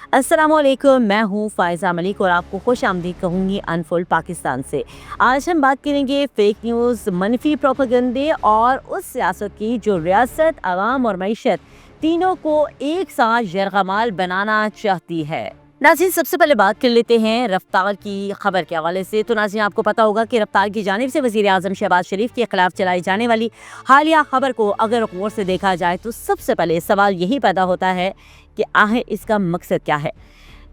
अस्सलाम वालेकुम, मैं हूँ फ़ायज़ा मलिक और आपको खुश आमदीद कहूँगी अनफोल्ड पाकिस्तान से। आज हम बात करेंगे फ़ेक न्यूज़, मनफी प्रोपेगंडे और उस सियासत की जो रियासत, आवाम और मईशत तीनों को एक साथ यरगमाल बनाना चाहती है। नाज़रीन, सबसे पहले बात कर लेते हैं रफ्तार की खबर के हवाले से। तो नाज़रीन, आपको पता होगा कि रफ्तार की जानिब से वज़ीर आज़म शहबाज शरीफ के खिलाफ चलाई जाने वाली हालिया खबर को अगर गौर से देखा जाए तो सबसे पहले सवाल यही पैदा होता है कि आखिर इसका मकसद क्या है।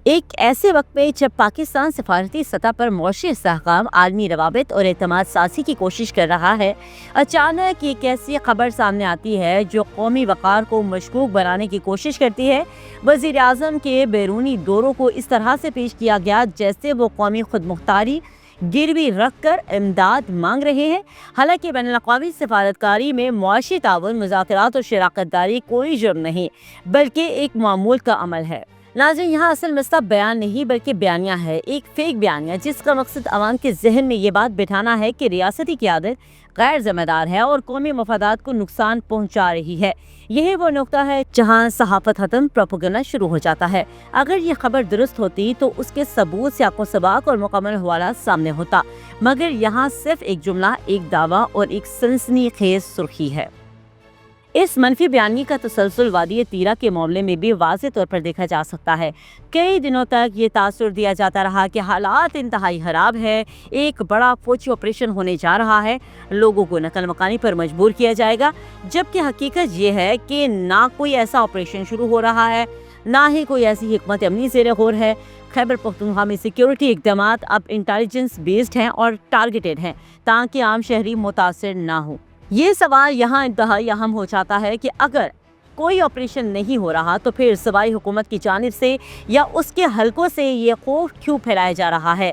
एक ऐसे वक्त में जब पाकिस्तान सफारती सतह पर मौशी इस्तेहकाम, आलमी रवाबित और एतमाद साज़ी की कोशिश कर रहा है, अचानक एक ऐसी खबर सामने आती है जो कौमी वक़ार को मशकूक बनाने की कोशिश करती है। वज़ीर आज़म के बैरूनी दौरों को इस तरह से पेश किया गया जैसे वो कौमी खुद मुख्तारी गिरवी रख कर इमदाद मांग रहे हैं। हालांकि बैनुल-अक़वामी सफारतकारी में मुआशी ताउन, मुज़ाकरात और शराकत दारी कोई जुर्म नहीं बल्कि एक मामूल का अमल है। नाज़रीन, यहाँ असल मसला बयान नहीं बल्कि बयानिया है, एक फेक बयानिया जिसका मकसद अवाम के जहन में ये बात बिठाना है कि रियासती क़यादत गैर ज़िम्मेदार है और कौमी मफादात को नुकसान पहुँचा रही है। यही वो नुक्ता है जहाँ सहाफ़त ख़त्म, प्रोपेगेंडा शुरू हो जाता है। अगर ये खबर दुरुस्त होती तो उसके सबूत, सियाक़ो सबाक़ और मुकम्मल हवाला सामने होता, मगर यहाँ सिर्फ एक जुमला, एक दावा और एक सनसनीखेज़ सुर्खी है। इस मनफी बयानी का तसलसल वादी तीरा के मामले में भी वाज़ेह तौर पर देखा जा सकता है। कई दिनों तक ये तासुर दिया जाता रहा कि हालात इंतहाई ख़राब है, एक बड़ा फौजी ऑपरेशन होने जा रहा है, लोगों को नकल मकानी पर मजबूर किया जाएगा, जबकि हकीकत ये है कि ना कोई ऐसा ऑपरेशन शुरू हो रहा है, ना ही कोई ऐसी हिकमत अमनी ज़ेर गौर है। खैबर पख्तूनख्वा में सिक्योरिटी इक़दामात अब इंटेलिजेंस बेस्ड हैं और टारगेटेड हैं ताकि आम शहरी मुतासर ना हो। ये सवाल यहाँ इंतहाई अहम हो जाता है कि अगर कोई ऑपरेशन नहीं हो रहा तो फिर सूबाई हुकूमत की जानिब से या उसके हलकों से ये खौफ क्यों फैलाया जा रहा है।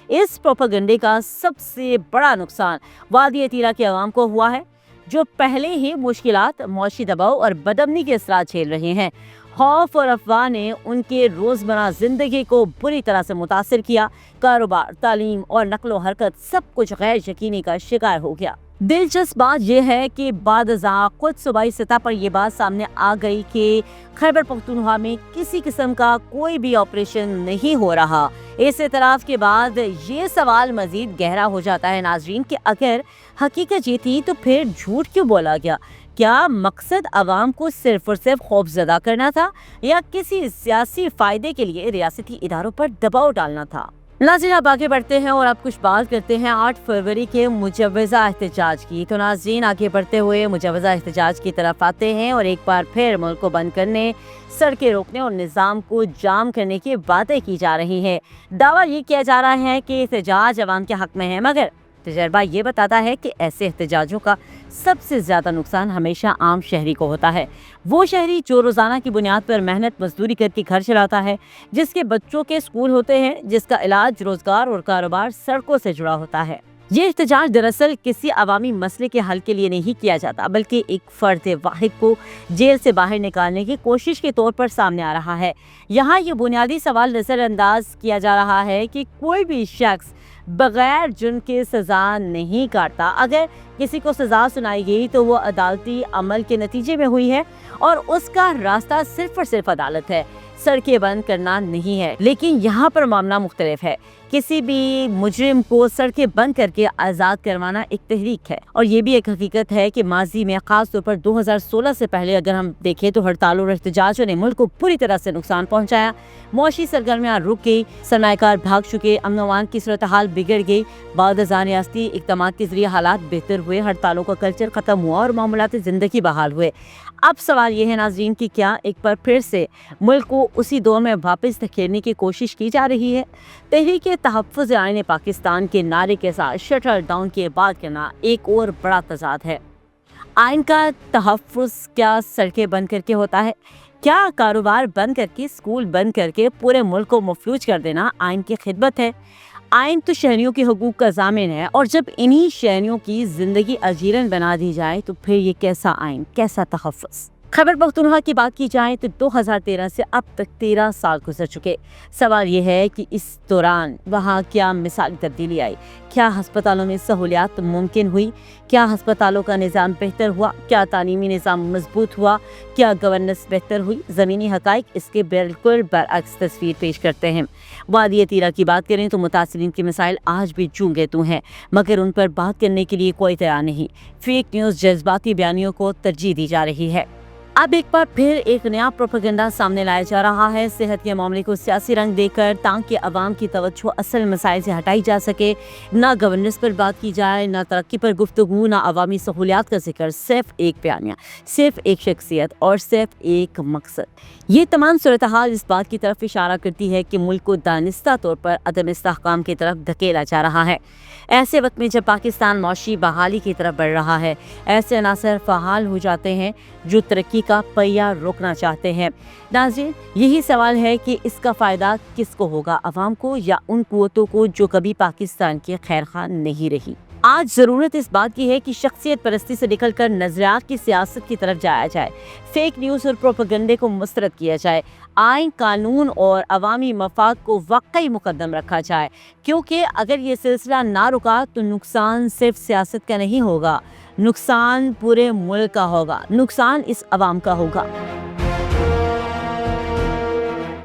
इस प्रोपेगेंडे का सबसे बड़ा नुकसान वादी तीरा के अवाम को हुआ है, जो पहले ही मुश्किलात, मौशी दबाव और बदअमनी के असरात झेल रहे हैं। खौफ और अफवाह ने उनके रोज़मर्रा ज़िंदगी को बुरी तरह से मुतासिर किया। कारोबार, तालीम और नकलो हरकत सब कुछ गैर यकीनी का शिकार हो गया। दिलचस्प बात यह है कि बाद-अज़ां खुद सूबाई सतह पर यह बात सामने आ गई कि खैबर पख्तूनख्वा में किसी किस्म का कोई भी ऑपरेशन नहीं हो रहा। इस एतराफ़ के बाद ये सवाल मज़ीद गहरा हो जाता है नाज़रीन कि अगर हकीकत ये थी तो फिर झूठ क्यों बोला गया। क्या मकसद अवाम को सिर्फ और सिर्फ खौफज़दा करना था या किसी सियासी फ़ायदे के लिए रियासती इदारों पर दबाव डालना था। नाज़रीन, अब आगे बढ़ते हैं और अब कुछ बात करते हैं 8 फरवरी के मुजव्वज़ा एहतजाज की। तो नाज़रीन, आगे बढ़ते हुए मुजव्वज़ा एहतजाज की तरफ आते हैं और एक बार फिर मुल्क को बंद करने, सड़कें रोकने और निज़ाम को जाम करने की बातें की जा रही हैं। दावा ये किया जा रहा है कि एहतजाज अवाम के हक़ में है, मगर तजर्बा ये बताता है कि ऐसे एहतजाजों का सबसे ज़्यादा नुकसान हमेशा आम शहरी को होता है। वो शहरी जो रोज़ाना की बुनियाद पर मेहनत मजदूरी करके घर चलाता है, जिसके बच्चों के स्कूल होते हैं, जिसका इलाज, रोज़गार और कारोबार सड़कों से जुड़ा होता है। ये एहतजाज दरअसल किसी अवामी मसले के हल के लिए नहीं किया जाता बल्कि एक फ़र्द वाहिद को जेल से बाहर निकालने की कोशिश के तौर पर सामने आ रहा है। यहाँ ये बुनियादी सवाल नज़रअंदाज किया जा रहा है कि कोई भी शख्स बगैर जुर्म के सज़ा नहीं काटता। अगर किसी को सज़ा सुनाई गई तो वो अदालती अमल के नतीजे में हुई है और उसका रास्ता सिर्फ और सिर्फ अदालत है, सड़कें बंद करना नहीं है। लेकिन यहाँ पर मामला मुख्तलिफ है। किसी भी मुजरिम को सड़कें बंद करके आज़ाद करवाना एक तहरीक है और ये भी एक हकीकत है कि माजी में ख़ास तौर पर 2016 से पहले अगर हम देखें तो हड़तालों और एहतजाजों ने मुल्क को पूरी तरह से नुकसान पहुँचाया। मौशी सरगर्मियाँ रुक गई, सरमायाकार भाग चुके, अमन अमान की सूरत हाल बिगड़ गई। बाद-अज़ां रियासती इक़दामात के ज़रिए हालात बेहतर हुए, हड़तालों का कल्चर ख़त्म हुआ और मामूलाती ज़िंदगी बहाल हुए। अब सवाल ये है नाज़रीन कि क्या एक बार फिर से मुल्क को उसी दौर में वापस धकेलने की कोशिश की जा रही है। तहरीक तहफ़्फ़ुज़ आईन पाकिस्तान के नारे के साथ शटल डाउन की बात करना एक और बड़ा तज़ाद है। आइन का तहफ़्फ़ुज़ क्या सड़कें बंद करके होता है? क्या कारोबार बंद करके, स्कूल बंद करके पूरे मुल्क को मफलूज कर देना आइन की खिदमत है? आइन तो शहरियों के हकूक़ का ज़ामिन है और जब इन्हीं शहरियों की ज़िंदगी अजीरन बना दी जाए तो फिर ये कैसा आइन, कैसा तहफ़्फ़ुज़। खैबर पख्तूनख्वा की बात की जाए तो 2013 से अब तक 13 साल गुजर चुके। सवाल ये है कि इस दौरान वहाँ क्या मिसाली तब्दीली आई? क्या अस्पतालों में सहूलियात मुमकिन हुई? क्या अस्पतालों का निज़ाम बेहतर हुआ? क्या तालीमी निज़ाम मजबूत हुआ? क्या गवर्नेंस बेहतर हुई? ज़मीनी हक़ाइक़ इसके बिल्कुल बरअक्स तस्वीर पेश करते हैं। वादी तीरा की बात करें तो मुतासिरीन के मसाइल आज भी जूंगे तू हैं, मगर उन पर बात करने के लिए कोई तैयार नहीं। फेक न्यूज़, जज्बाती बयानियों को तरजीह दी जा रही है। अब एक बार फिर एक नया प्रोपेगेंडा सामने लाया जा रहा है सेहत के मामले को सियासी रंग देकर, ताकि अवाम की तवज्जो असल मसाइल से हटाई जा सके। ना गवर्नेंस पर बात की जाए, ना तरक्की पर गुफ्तगू, ना अवामी सहूलियात का जिक्र, सिर्फ एक बयानिया, सिर्फ एक शख्सियत और सिर्फ एक मकसद। ये तमाम सूरत हाल इस बात की तरफ इशारा करती है कि मुल्क को दानिस्ता तौर पर अदम इस्तेहकाम की तरफ धकेला जा रहा है। ऐसे वक्त में जब पाकिस्तान मौशी बहाली की तरफ बढ़ रहा है, ऐसे अनासर फ़हाल हो जाते हैं जो तरक्की का पहिया रोकना चाहते हैं। नाज़रीन, यही सवाल है कि इसका फ़ायदा किसको होगा, अवाम को या उन कुव्वतों को जो कभी पाकिस्तान की खैरखा नहीं रही। आज ज़रूरत इस बात की है कि शख्सियत परस्ती से निकलकर नज़रियात की सियासत की तरफ जाया जाए, फेक न्यूज़ और प्रोपेगेंडे को मुस्तरद किया जाए, आइन, कानून और अवामी मफाद को वाकई मुकद्दम रखा जाए, क्योंकि अगर ये सिलसिला ना रुका तो नुकसान सिर्फ सियासत का नहीं होगा, नुकसान पूरे मुल्क का होगा, नुकसान इस अवाम का होगा।